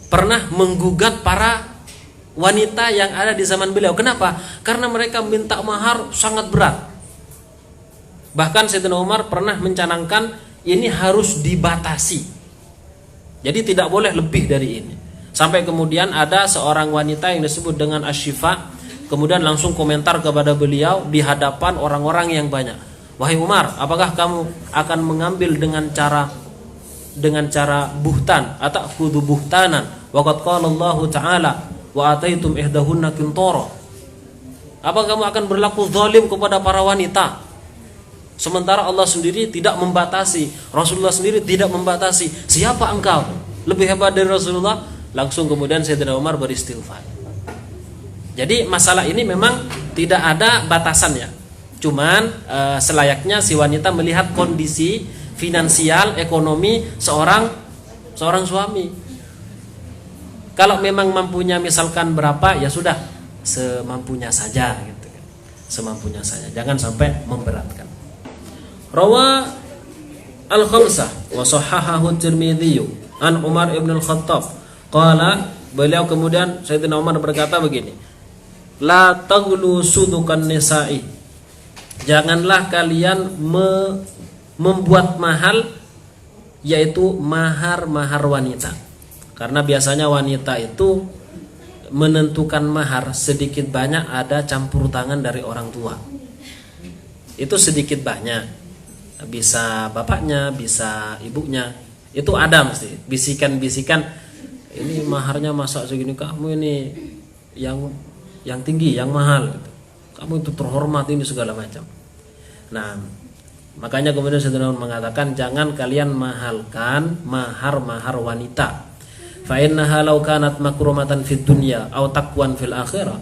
pernah menggugat para wanita yang ada di zaman beliau. Kenapa? Karena mereka minta mahar sangat berat. Bahkan Sayyidina Umar pernah mencanangkan ini harus dibatasi. Jadi tidak boleh lebih dari ini. Sampai kemudian ada seorang wanita yang disebut dengan Asy-Syifa, kemudian langsung komentar kepada beliau di hadapan orang-orang yang banyak. Wahai Umar, apakah kamu akan mengambil dengan cara buhtan atau khudu buhtanan? Wa qad qala Allah Ta'ala wa ataitum ihdahunna qintara. Apa kamu akan berlaku zalim kepada para wanita? Sementara Allah sendiri tidak membatasi, Rasulullah sendiri tidak membatasi. Siapa engkau? Lebih hebat dari Rasulullah? Langsung kemudian Sayyidina Umar beristighfar. Jadi masalah ini memang tidak ada batasannya. Cuman selayaknya si wanita melihat kondisi finansial, ekonomi seorang suami. Kalau memang mampunya misalkan berapa, ya sudah semampunya saja gitu kan. Semampunya saja, jangan sampai memberatkan. Rawa al-khamsah wa sahahahu Tirmidzi an Umar ibn al-Khattab qala, beliau kemudian Sayyidina Umar berkata begini, la taghlu sudukan nisa'i, janganlah kalian membuat mahal, yaitu mahar wanita. Karena biasanya wanita itu menentukan mahar sedikit banyak ada campur tangan dari orang tua. Itu sedikit banyak, bisa bapaknya, bisa ibunya, itu ada mesti bisikan-bisikan, ini maharnya masa segini, kamu ini yang tinggi, yang mahal, kamu itu terhormat, ini segala macam. Nah, makanya kemudian Sayyidina mengatakan jangan kalian mahalkan mahar wanita. Fa innaha law kanat makrumatan fid dunya aw taqwan fil akhirah.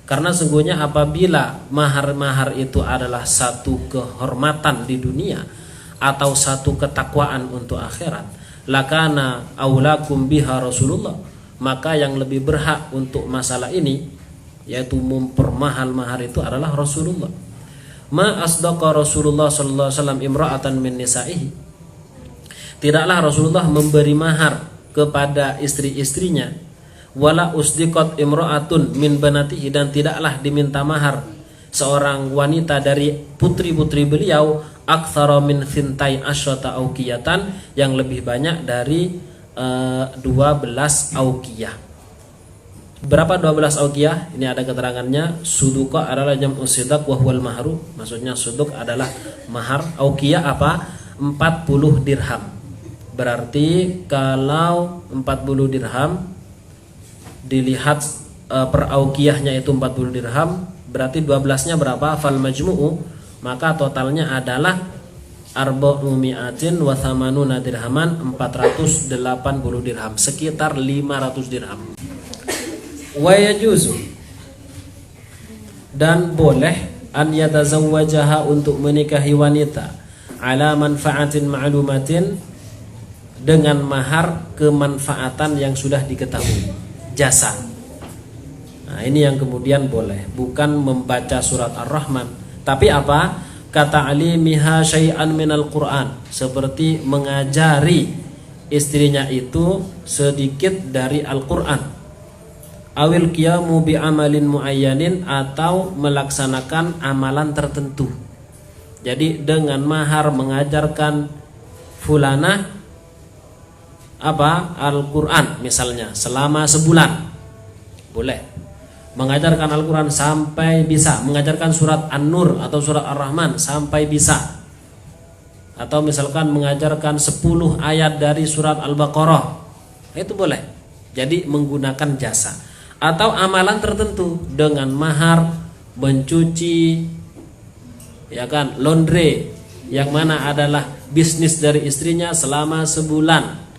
Karena sungguhnya apabila mahar itu adalah satu kehormatan di dunia atau satu ketakwaan untuk akhirat, lakana aulakum biha Rasulullah, maka yang lebih berhak untuk masalah ini, yaitu mempermahal mahar itu adalah Rasulullah. Ma asdaqa Rasulullah sallallahu alaihi wasallam imra'atan min nisa'ihi. Tidaklah Rasulullah memberi mahar kepada istri-istrinya, wala usdiqat imra'atun min banatihi, dan tidaklah diminta mahar seorang wanita dari putri-putri beliau aktsara min thintai asyrata auqiyatan, yang lebih banyak dari 12 auqiyah. Berapa 12 auqiyah? Ini ada keterangannya. Suduqa adalah jam'u sidaq wa huwal mahru. Maksudnya suduk adalah mahar. Auqiyah apa? 40 dirham. Berarti kalau 40 dirham dilihat per auqiyahnya itu 40 dirham, berarti 12-nya berapa? Fal majmu'u, maka totalnya adalah arba'umi'atin wa thamanuna dirhaman, 480 dirham, sekitar 500 dirham. Wa yajuzu, dan boleh, an yatazawwajaha, untuk menikahi wanita, ala manfaatin ma'lumatin, dengan mahar kemanfaatan yang sudah diketahui, jasa. Nah, ini yang kemudian boleh, bukan membaca surat Ar-Rahman, tapi apa? Kata alimiha syai'an minal Qur'an, seperti mengajari istrinya itu sedikit dari Al-Qur'an. Awil qiyamu bi amalin muayyanin, atau melaksanakan amalan tertentu. Jadi dengan mahar mengajarkan fulanah apa? Al-Qur'an misalnya selama sebulan. Boleh. Mengajarkan Al-Qur'an sampai bisa, mengajarkan surat An-Nur atau surat Ar-Rahman sampai bisa. Atau misalkan mengajarkan 10 ayat dari surat Al-Baqarah. Itu boleh. Jadi menggunakan jasa. Atau amalan tertentu dengan mahar mencuci, ya kan, laundry, yang mana adalah bisnis dari istrinya selama sebulan.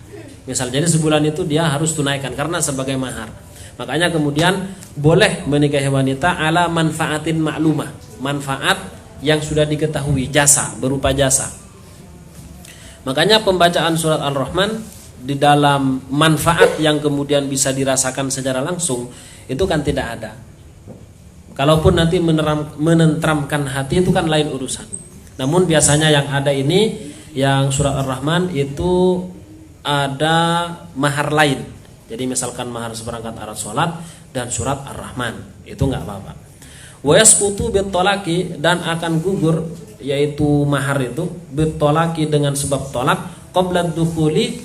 Misal, jadi sebulan itu dia harus tunaikan karena sebagai mahar. Makanya kemudian boleh menikahi wanita ala manfaatin maklumah, manfaat yang sudah diketahui, jasa, berupa jasa. Makanya pembacaan surat Al-Rahman di dalam manfaat yang kemudian bisa dirasakan secara langsung itu kan tidak ada. Kalaupun nanti menenteramkan hati itu kan lain urusan. Namun biasanya yang ada ini, yang surat Ar-Rahman itu ada mahar lain. Jadi misalkan mahar seperangkat alat sholat dan surat Ar-Rahman, itu nggak apa-apa. Wa yasqutu bitolaki, dan akan gugur, yaitu mahar itu bitolaki dengan sebab tolak, qabla dukhuli,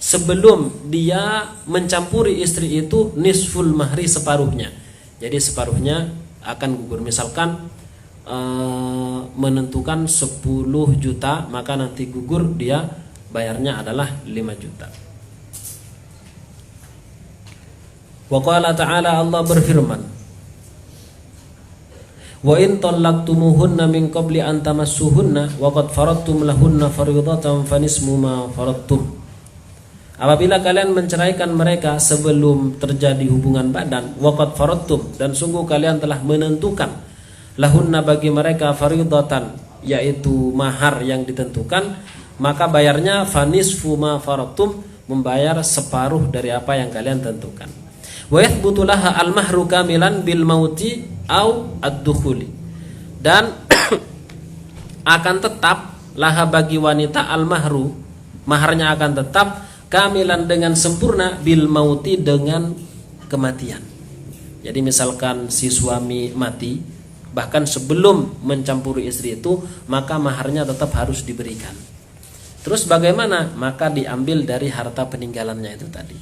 sebelum dia mencampuri istri itu, nisful mahri, separuhnya. Jadi separuhnya akan gugur. Misalkan menentukan 10 juta, maka nanti gugur, dia bayarnya adalah 5 juta. Wa qala ta'ala, Allah berfirman, Wa in talaqtumuhunna min qabli an tamassuhunna wa qad faradtum lahunna fariidatan fanismu ma faradtum. Apabila kalian menceraikan mereka sebelum terjadi hubungan badan, wa qad faradtum, dan sungguh kalian telah menentukan lahunna bagi mereka fariidatan, yaitu mahar yang ditentukan, maka bayarnya fanisfu ma faradtum, membayar separuh dari apa yang kalian tentukan. Wa yathbutu laha al-mahru kamilan bil mauti au ad-dukhuli, dan akan tetap laha bagi wanita al-mahru, maharnya akan tetap kamilan dengan sempurna bil mauti, dengan kematian. Jadi misalkan si suami mati bahkan sebelum mencampuri istri itu, maka maharnya tetap harus diberikan. Terus bagaimana? Maka diambil dari harta peninggalannya itu tadi.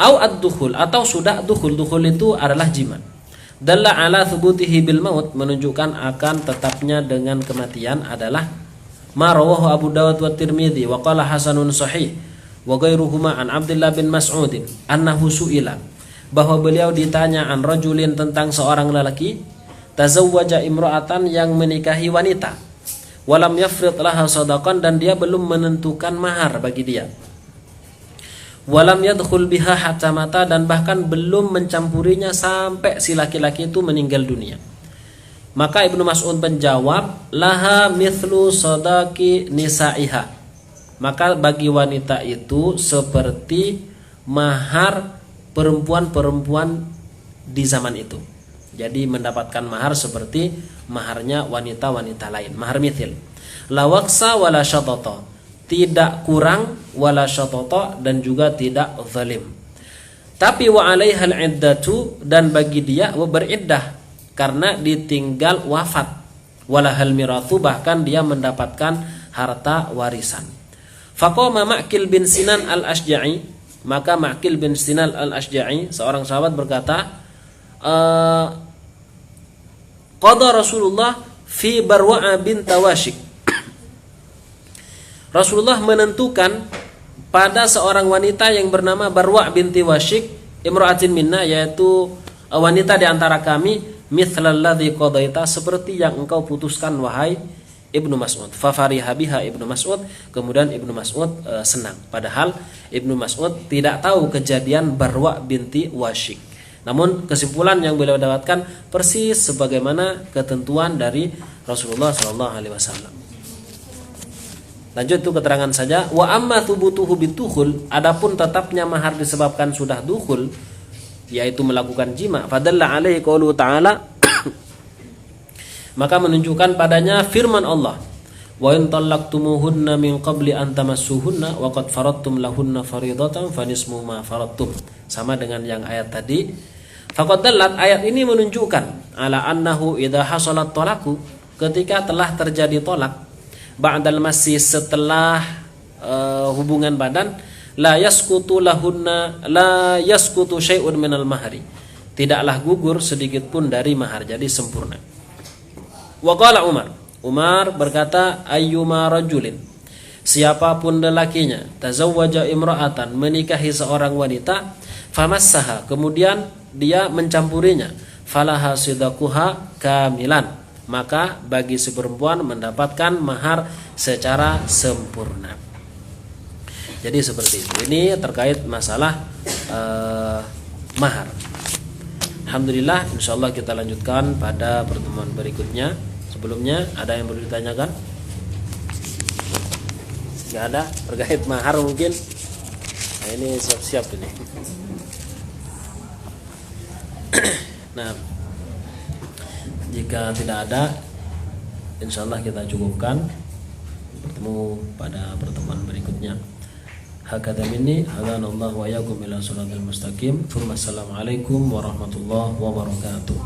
Au ad-dukhul, atau sudah dukhul. Dukhul itu adalah jima. Dalla ala thubutihi bil maut, menunjukkan akan tetapnya dengan kematian adalah ma rawahu Abu Dawud wa Tirmidzi wa qala hasanun sahih wa ghairuhuma an Abdullah bin Mas'ud annahu su'ila, bahwa beliau ditanya an rajulin, tentang seorang lelaki tazawwaja imra'atan, yang menikahi wanita, walam yafrid laha sadaqan, dan dia belum menentukan mahar bagi dia, walam yadkhul biha hatta mata, dan bahkan belum mencampurinya sampai si laki-laki itu meninggal dunia. Maka Ibnu Mas'ud menjawab, laha mithlu sadaqi nisaiha, maka bagi wanita itu seperti mahar perempuan-perempuan di zaman itu. Jadi mendapatkan mahar seperti maharnya wanita-wanita lain, mahar mithil. La waqsa wala syatata, tidak kurang, wala syatata, dan juga tidak zalim. Tapi wa 'alaihal iddatu, dan bagi dia beriddah karena ditinggal wafat, wala hal mirathu, bahkan dia mendapatkan harta warisan. Faqama Ma'qil bin Sinan al-Ashja'i, maka Ma'qil bin Sinan al-Ashja'i, seorang sahabat, berkata, qada Rasulullah fi Barwa'a bint Washik, Rasulullah menentukan pada seorang wanita yang bernama Barwa' binti Washik, imra'atin minna, yaitu wanita di antara kami, mithlalladzi qadaita, seperti yang engkau putuskan wahai Ibnu Mas'ud. Fa fariha biha Ibnu Mas'ud, kemudian Ibnu Mas'ud senang, padahal Ibnu Mas'ud tidak tahu kejadian Barwa' binti Washik. Namun kesimpulan yang beliau dapatkan persis sebagaimana ketentuan dari Rasulullah sallallahu alaihi wasallam. Lanjut itu keterangan saja. Wa amma thubutuhu bitukhul, adapun tetapnya mahar disebabkan sudah dukhul, yaitu melakukan jima, fadalla alaihi qaulu ta'ala, maka menunjukkan padanya firman Allah, wa in talaqtumuhunna min qabli an tamassuhunna wa qad faradtum lahunna fariidatan fanismu ma faradtum, sama dengan yang ayat tadi. Faqad dallat, ayat ini menunjukkan ala annahu idza hasalat talaqu, ketika telah terjadi tolak, ba'dal masih, setelah hubungan badan, la yasqutu lahunna la yasqutu syai'un minal mahri, tidaklah gugur sedikit pun dari mahar, jadi sempurna. Wa qala Umar berkata, ayyuma rajulin, siapapun lelakinya, tazawwaja imra'atan, menikahi seorang wanita, famassaha, kemudian dia mencampurinya, falaha sidaquha kamilan, maka bagi si perempuan mendapatkan mahar secara sempurna. Jadi seperti itu. Ini terkait masalah mahar. Alhamdulillah, insyaallah kita lanjutkan pada pertemuan berikutnya. Sebelumnya ada yang perlu ditanyakan? Nggak ada terkait mahar mungkin. Nah, ini siap-siap ini. Nah, jika tidak ada, insyaallah kita cukupkan. Bertemu pada pertemuan berikutnya. Hakadha minni, hadanallahu wa iyyakum ila shiratal mustaqim. Assalamualaikum warahmatullahi wabarakatuh.